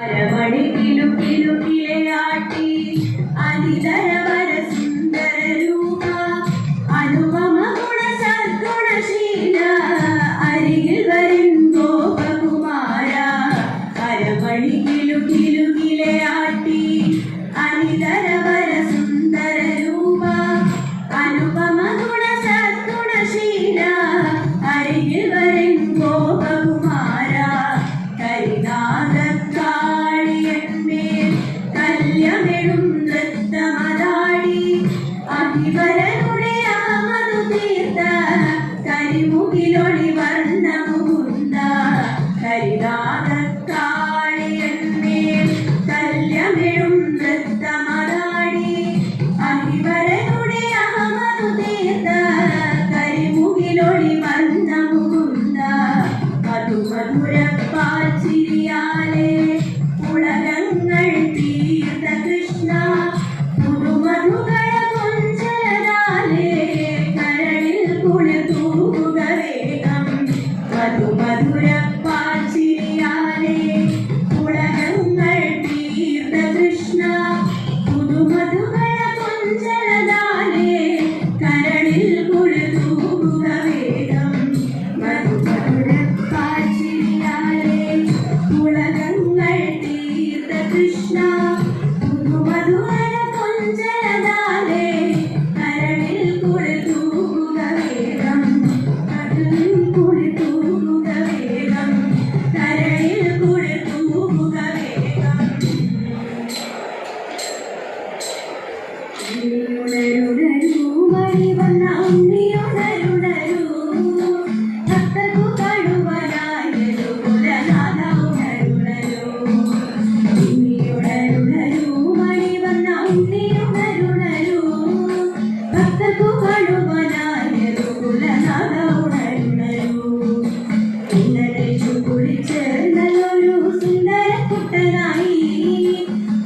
അരമണി കിലുക്കിലുക്കിലയാട്ടി അതിതരവര സുന്ദര രൂപ അനുപമ ഗുണ സദ്ഗുണശീല അരികിൽ വരും ഗോപകുമാര. അരമണി കിലുക്കിലുക്കിലയാട്ടി അതിതരവര സുന്ദര രൂപ അനുപമ ഗുണ സദ്ഗുണശീല അരികിൽ വരും ഗോപകുമാര. കല്യമെഴും നൃത്തമതാടി അഭിവരനുടെ ആമതു തീർത്ത കരിമുകിലൊളി വർണ്ണമുകുന്ദ. കരിനാഗക്കാളിയന്മേൽ കല്യമെഴും നൃത്തമതാടി അഭിവരനുടെ ആമതു തീർത്ത കരിമുകിലൊളി വർണ്ണമുകുന്ദ. മധുമധുരപ്പാച്ചിരിയാലേ ഉളകങ്ങൾ തീർത്ത കൃഷ്ണ പുതുമധുകള കൊഞ്ചലാലേ കരളിൽ കുളിർ തൂകുക വേഗം. മധുമധുരപ്പാച്ചിരിയാലേ ഉളകങ്ങൾ തീർത്ത കൃഷ്ണ പുതുമധുകള കൊഞ്ചലാലേ കരളിൽ കുളിർ തൂകുക വേഗം. മധുമധുരപ്പാച്ചിരിയാലേ ഉളകങ്ങൾ തീർത്ത കൃഷ്ണ പുതുമധുര കൊഞ്ചലാലേ കരളിൽ കുളിർ തൂകുക വേഗം. കരളിൽ കുളിർ തൂകുക വേഗം. കരളിൽ കുളിർ തൂകുക വേഗം. ഉണരുണരൂ വഴി വന്ന ഉണ്ണിയുണരുണരൂ ഭക്തർക്കു കഴുവനായൊരു കുലനാഥ ഉണരുണരൂ. ഉണ്ണിയുണരുണരൂ വഴി വന്ന ഉണ്ണിയുണരുണരൂ ഭക്തർക്കു കഴുവനായൊരു കുലനാഥ ഉണരുണരൂ. ഉന്നരിച്ചു കുളിച്ച് നല്ലൊരു സുന്ദര കുട്ടനായി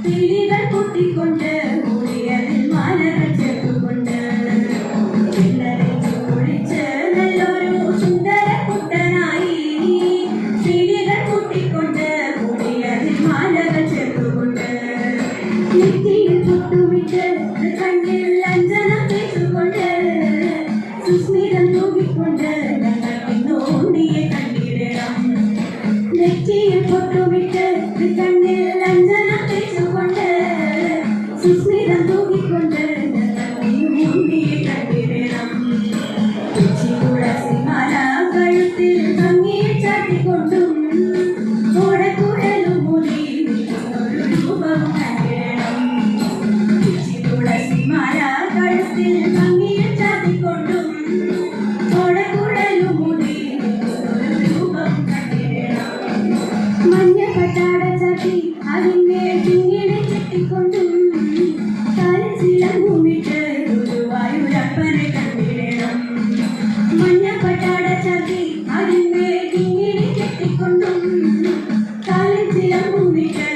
തിരികൾ കുത്തിക്കൊണ്ട് മുടിയതിൽ മാലകൾ ചേർത്തുകൊണ്ട്. ഉന്നരിച്ചു കുളിച്ച് നല്ലൊരു സുന്ദര കുട്ടനായി തിരികൾ കുത്തിക്കൊണ്ട് മുടിയതിൽ മാലകൾ ചേർത്തുകൊണ്ട്. നെറ്റിയിൽ തൊട്ടുമിട്ട് കണ്ണിൽ അഞ്ജനം തേച്ചുകൊണ്ട് സുസ്മിതം തൂകിക്കൊണ്ട് ഞങ്ങൾ പിന്നോണ്ടിയെ കണ്ടിടണം. നെറ്റിയിൽ പൊട്ടുമിട്ട് കണ്ണിൽ അഞ്ജനം തേച്ചുകൊണ്ട് സുസ്മിതം തൂകിക്കൊണ്ട് ഞങ്ങൾ പിന്നോണ്ടിയെ കണ്ടിടണം. തുളസിമാല കഴുത്തിൽ ഭംഗിയിൽ ചാട്ടിക്കൊണ്ടും ഓടക്കുഴലും മുടി ഒരു രൂപവും കണ്ടിടണം. തുളസിമാല കഴുത്തിൽ ഭംഗിയിൽ ചാട്ടിക്കൊണ്ടും ഓടക്കുഴലും മുടി ഒരു രൂപവും കണ്ടിടണം. മഞ്ഞ പട്ടാട ചാട്ടി അതിന്മേൽ പിന്നീട് ചുറ്റിക്കൊണ്ടും കാലിൽ ചിലമ്പുമിട്ട് ഗുരുവായൂരപ്പനെ കണ്ടിടണം. മഞ്ഞ പട്ടാട ചാട്ടി അതിന്മേൽ പിന്നീട് ചുറ്റിക്കൊണ്ടും കാലിൽ ചിലമ്പുമിട്ട്